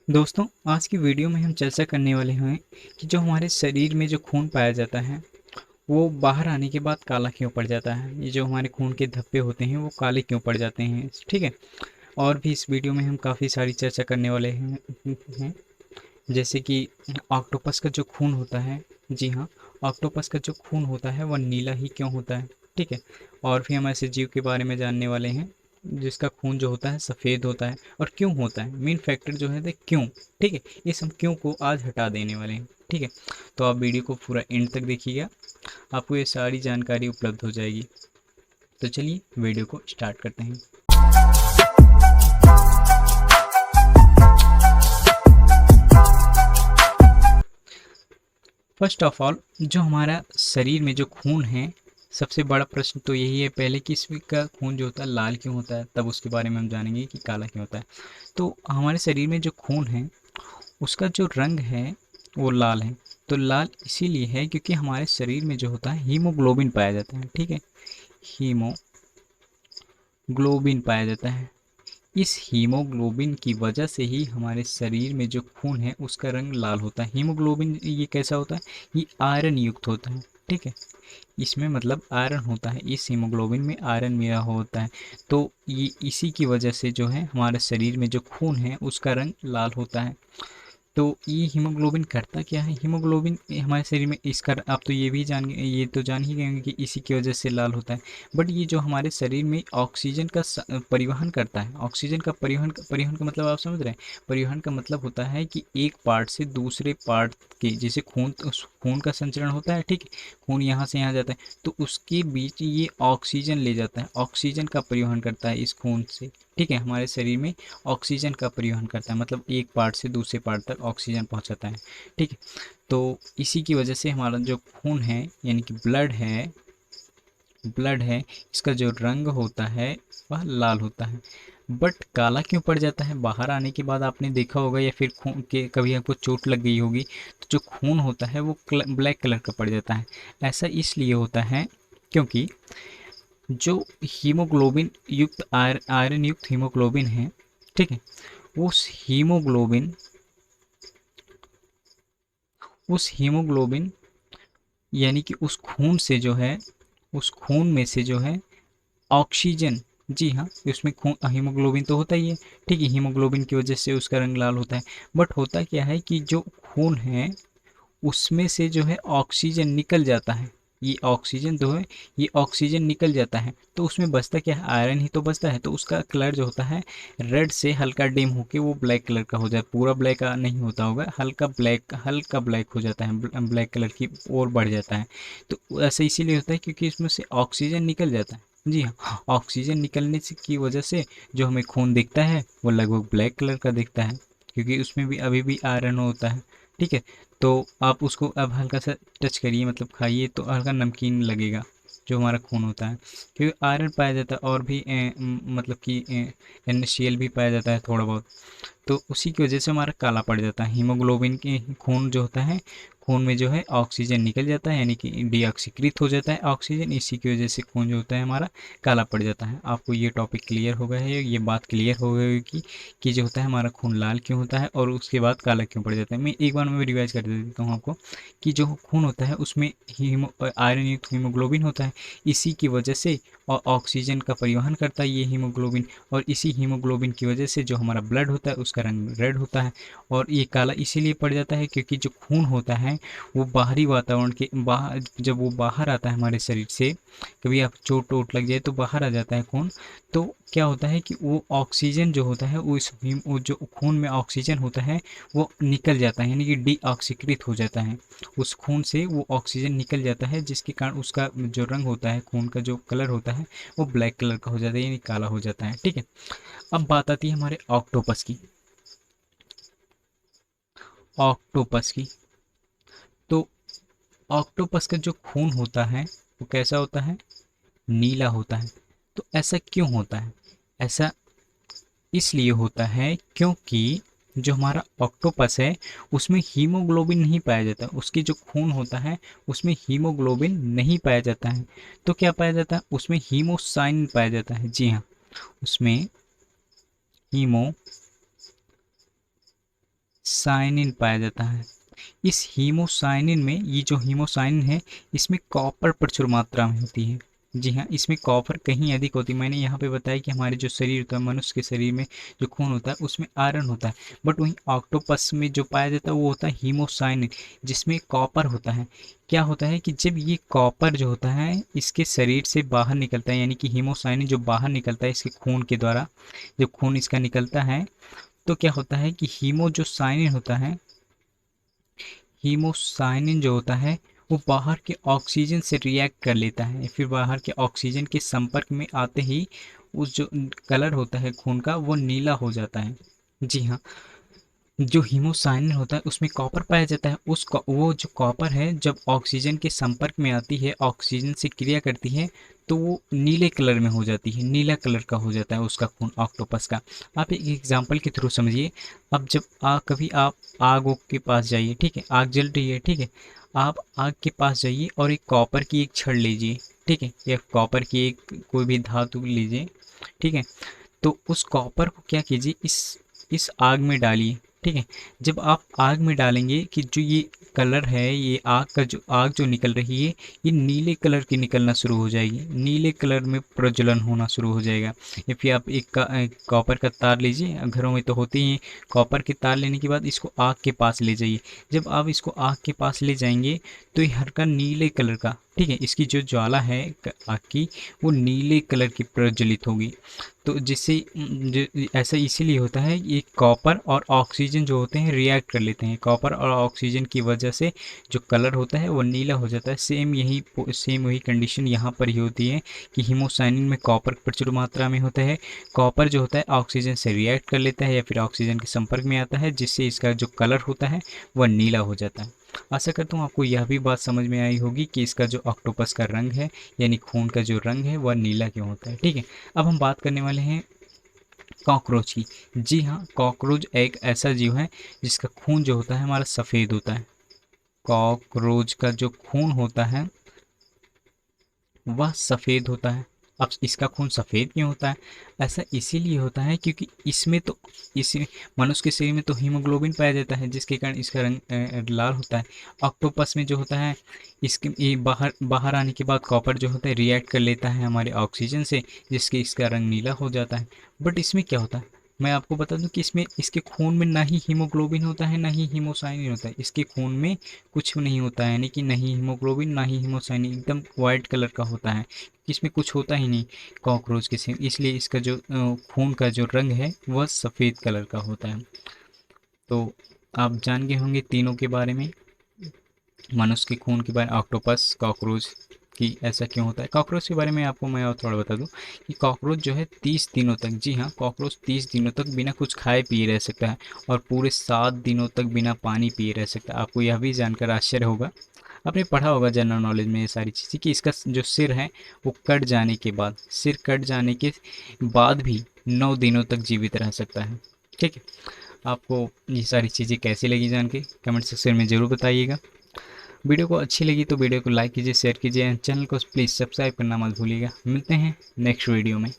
दोस्तों, आज की वीडियो में हम चर्चा करने वाले हैं कि जो हमारे शरीर में जो खून पाया जाता है वो बाहर आने के बाद काला क्यों पड़ जाता है। ये जो हमारे खून के धब्बे होते हैं वो काले क्यों पड़ जाते हैं, ठीक है। और भी इस वीडियो में हम काफ़ी सारी चर्चा करने वाले हैं जैसे कि ऑक्टोपस का जो खून होता है, जी हाँ, ऑक्टोपस का जो खून होता है वह नीला ही क्यों होता है, ठीक है। और भी हम ऐसे जीव के बारे में जानने वाले हैं जिसका खून जो होता है सफ़ेद होता है और क्यों होता है, मेन फैक्टर जो है क्यों, ठीक है। इस हम क्यों को आज हटा देने वाले हैं, ठीक है। तो आप वीडियो को पूरा एंड तक देखिएगा, आपको ये सारी जानकारी उपलब्ध हो जाएगी। तो चलिए वीडियो को स्टार्ट करते हैं। फर्स्ट ऑफ ऑल, जो हमारा शरीर में जो खून है, सबसे बड़ा प्रश्न तो यही है पहले कि इसका खून जो होता है लाल क्यों होता है, तब उसके बारे में हम जानेंगे कि काला क्यों होता है। तो हमारे शरीर में जो खून है उसका जो रंग है वो लाल है। तो लाल इसीलिए है क्योंकि हमारे शरीर में जो होता है हीमोग्लोबिन पाया जाता है, ठीक है। हीमोग्लोबिन पाया जाता है। इस हीमोग्लोबिन की वजह से ही हमारे शरीर में जो खून है उसका रंग लाल होता है। हीमोग्लोबिन ये कैसा होता है, ये आयरन युक्त होता है, ठीक है। इसमें मतलब आयरन होता है, इस हीमोग्लोबिन में आयरन मिला होता है। तो ये इसी की वजह से जो है हमारे शरीर में जो खून है उसका रंग लाल होता है। तो ये हीमोग्लोबिन करता क्या है, हीमोग्लोबिन हमारे शरीर में इसका आप तो ये भी ये तो जान ही गए होंगे कि इसी की वजह से लाल होता है। बट ये जो हमारे शरीर में ऑक्सीजन का परिवहन करता है, ऑक्सीजन का परिवहन का मतलब आप समझ रहे हैं। परिवहन का मतलब होता है कि एक पार्ट से दूसरे पार्ट के, जैसे खून का संचरण होता है, ठीक है। खून यहाँ से यहाँ जाता है तो उसके बीच ये ऑक्सीजन ले जाता है, ऑक्सीजन का परिवहन करता है इस खून से, ठीक है। हमारे शरीर में ऑक्सीजन का परिवहन करता है, मतलब एक पार्ट से दूसरे पार्ट तक ऑक्सीजन पहुंचाता है, ठीक है। तो इसी की वजह से हमारा जो खून है यानी कि ब्लड है, इसका जो रंग होता है वह लाल होता है। बट काला क्यों पड़ जाता है, बाहर आने के बाद आपने देखा होगा या फिर खून के कभी आपको चोट लग गई होगी तो जो खून होता है वो ब्लैक कलर का पड़ जाता है। ऐसा इसलिए होता है क्योंकि जो हीमोग्लोबिन युक्त आयरन युक्त हीमोग्लोबिन है, ठीक है। उस हीमोग्लोबिन उस हीमोग्लोबिन यानी कि उस खून से जो है, उस खून में से जो है ऑक्सीजन, जी हाँ, उसमें खून हीमोग्लोबिन तो होता ही है, ठीक है। हीमोग्लोबिन की वजह से उसका रंग लाल होता है। बट होता क्या है कि जो खून है उसमें से जो है ऑक्सीजन निकल जाता है। ये ऑक्सीजन जो है, ये ऑक्सीजन निकल जाता है तो उसमें बचता क्या है, आयरन ही तो बचता है। तो उसका कलर जो होता है रेड से हल्का डिम होके वो ब्लैक कलर का हो जाए, पूरा ब्लैक नहीं होता होगा, हल्का ब्लैक हो जाता है, ब्लैक कलर की ओर बढ़ जाता है। तो ऐसा इसीलिए होता है क्योंकि इसमें से ऑक्सीजन निकल जाता है, जी हाँ। ऑक्सीजन निकलने से की वजह से जो हमें खून दिखता है वो लगभग ब्लैक कलर का दिखता है, क्योंकि उसमें भी अभी भी आयरन होता है, ठीक है। तो आप उसको अब हल्का सा टच करिए, मतलब खाइए तो हल्का नमकीन लगेगा जो हमारा खून होता है, क्योंकि आयरन पाया जाता है और भी मतलब कि NaCl भी पाया जाता है थोड़ा बहुत। तो उसी की वजह से हमारा काला पड़ जाता है। हीमोग्लोबिन के खून जो होता है, खून में जो है ऑक्सीजन निकल जाता है, यानी कि डीऑक्सीकृत हो जाता है ऑक्सीजन, इसी की वजह से खून जो होता है हमारा काला पड़ जाता है। आपको ये टॉपिक क्लियर हो गया है, ये बात क्लियर हो गई कि जो होता है हमारा खून लाल क्यों होता है और उसके बाद काला क्यों पड़ जाता है। मैं एक बार में रिवाइज कर देता हूँ आपको कि जो खून होता है उसमें आयरन युक्त हीमोग्लोबिन होता है, इसी की वजह से और ऑक्सीजन का परिवहन करता है ये हीमोग्लोबिन, और इसी हीमोग्लोबिन की वजह से जो हमारा ब्लड होता है उसका रंग रेड होता है। और ये काला इसीलिए पड़ जाता है क्योंकि जो खून होता है वो बाहरी वातावरण के बाहर, जब वो बाहर आता है हमारे शरीर से, कभी आप चोट वोट लग जाए तो बाहर आ जाता है खून। तो क्या होता है कि वो ऑक्सीजन जो होता है वो जो खून में ऑक्सीजन होता है वो निकल जाता है, यानी कि डीऑक्सीकृत हो जाता है। उस खून से वो ऑक्सीजन निकल जाता है जिसके कारण उसका जो रंग होता है, खून का जो कलर होता है वो ब्लैक कलर का हो जाता है, यानी काला हो जाता है, ठीक है। अब बात आती है हमारे ऑक्टोपस की। तो ऑक्टोपस का जो खून होता है वो कैसा होता है, नीला होता है। तो ऐसा क्यों होता है, ऐसा इसलिए होता है क्योंकि जो हमारा ऑक्टोपस है उसमें हीमोग्लोबिन नहीं पाया जाता, उसकी जो खून होता है उसमें हीमोग्लोबिन नहीं पाया जाता है। तो क्या पाया जाता है, उसमें हीमोसाइन पाया जाता है, जी हाँ। उसमें हीमोसाइनिन पाया जाता है। इस हीमोसाइनिन में, ये जो हीमोसाइनिन है, इसमें कॉपर प्रचुर मात्रा में होती है। जी हाँ, इसमें कॉपर कहीं अधिक होती है। मैंने यहाँ पे बताया कि हमारे जो शरीर होता है, मनुष्य के शरीर में जो खून होता है उसमें आयरन होता है, बट वहीं ऑक्टोपस में जो पाया जाता है वो होता है हीमोसाइनिन, जिसमें कॉपर होता है। क्या होता है कि जब ये कॉपर जो होता है इसके शरीर से बाहर निकलता है, यानी कि हीमोसाइनिन जो बाहर निकलता है इसके खून के द्वारा, जब खून इसका निकलता है तो क्या होता है कि हीमो जो साइनिन होता है, हीमोसाइनिन जो होता है वो बाहर के ऑक्सीजन से रिएक्ट कर लेता है, फिर बाहर के ऑक्सीजन के संपर्क में आते ही उस जो कलर होता है खून का वो नीला हो जाता है। जी हाँ, जो हीमोसाइनिन होता है उसमें कॉपर पाया जाता है। वो जो कॉपर है जब ऑक्सीजन के संपर्क में आती है, ऑक्सीजन से क्रिया करती है, तो वो नीले कलर में हो जाती है, नीला कलर का हो जाता है उसका खून ऑक्टोपस का। आप एक एग्जांपल के थ्रू समझिए। अब जब कभी आप आग के पास जाइए, ठीक है, आग जल रही है, ठीक है, आप आग के पास जाइए और एक कॉपर की एक छड़ लीजिए, ठीक है, या कॉपर की एक कोई भी धातु लीजिए, ठीक है, तो उस कॉपर को क्या कीजिए, इस आग में डालिए, ठीक है। जब आप आग में डालेंगे कि जो ये कलर है, ये आग जो निकल रही है, ये नीले कलर की निकलना शुरू हो जाएगी, नीले कलर में प्रज्वलन होना शुरू हो जाएगा। या फिर आप एक कॉपर का तार लीजिए, घरों में तो होते ही हैं। कॉपर के तार लेने के बाद इसको आग के पास ले जाइए। जब आप इसको आग के पास ले जाएंगे तो ये हल्का नीले कलर का, ठीक है, इसकी जो ज्वाला है आग की, वो नीले कलर की प्रज्वलित होगी। तो जिससे ऐसा इसीलिए होता है, ये कॉपर और ऑक्सीजन जो होते हैं रिएक्ट कर लेते हैं, कॉपर और ऑक्सीजन की वजह से जो कलर होता है वो नीला हो जाता है। सेम वही कंडीशन यहाँ पर ही होती है कि हीमोसाइनिन में कॉपर प्रचुर मात्रा में होता है। कॉपर जो होता है ऑक्सीजन से रिएक्ट कर लेता है या फिर ऑक्सीजन के संपर्क में आता है, जिससे इसका जो कलर होता है वह नीला हो जाता है। आशा करता हूँ आपको यह भी बात समझ में आई होगी कि इसका जो ऑक्टोपस का रंग है, यानी खून का जो रंग है, वह नीला क्यों होता है। ठीक है, अब हम बात करने वाले हैं कॉकरोच की। जी हाँ, कॉकरोच एक ऐसा जीव है जिसका खून जो होता है हमारा सफ़ेद होता है। कॉकरोच का जो खून होता है वह सफ़ेद होता है। अब इसका खून सफ़ेद क्यों होता है? ऐसा इसीलिए होता है क्योंकि इसमें तो इसी मनुष्य के शरीर में तो हीमोग्लोबिन पाया जाता है, जिसके कारण इसका रंग लाल होता है। ऑक्टोपस में जो होता है, इसके ये बाहर बाहर आने के बाद कॉपर जो होता है रिएक्ट कर लेता है हमारे ऑक्सीजन से, जिसके इसका रंग नीला हो जाता है। बट इसमें क्या होता है, मैं आपको बता दूं कि इसमें इसके खून में ना ही हीमोग्लोबिन होता है ना ही हीमोसाइनिन होता है। इसके खून में कुछ नहीं होता है, यानी कि नहीं हीमोग्लोबिन ना ही हीमोसाइनिन, एकदम वाइट कलर का होता है, इसमें कुछ होता ही नहीं कॉकरोच के सेम। इसलिए इसका जो खून का जो रंग है वह सफ़ेद कलर का होता है। तो आप जान गए होंगे तीनों के बारे में, मनुष्य के खून के बारे में, ऑक्टोपस, कॉकरोच कि ऐसा क्यों होता है। कॉकरोच के बारे में आपको मैं और थोड़ा बता दूं कि कॉकरोच जो है 30 दिनों तक, जी हाँ, कॉकरोच 30 दिनों तक बिना कुछ खाए पिए रह सकता है और पूरे 7 दिनों तक बिना पानी पिए रह सकता है। आपको यह भी जानकर आश्चर्य होगा, आपने पढ़ा होगा जनरल नॉलेज में ये सारी चीज़ें, कि इसका जो सिर है वो कट जाने के बाद, सिर कट जाने के बाद भी 9 दिनों तक जीवित रह सकता है। ठीक है, आपको ये सारी चीज़ें कैसी लगी जान के कमेंट सेक्शन में ज़रूर बताइएगा। वीडियो को अच्छी लगी तो वीडियो को लाइक कीजिए, शेयर कीजिए, चैनल को प्लीज़ सब्सक्राइब करना मत भूलिएगा। मिलते हैं नेक्स्ट वीडियो में।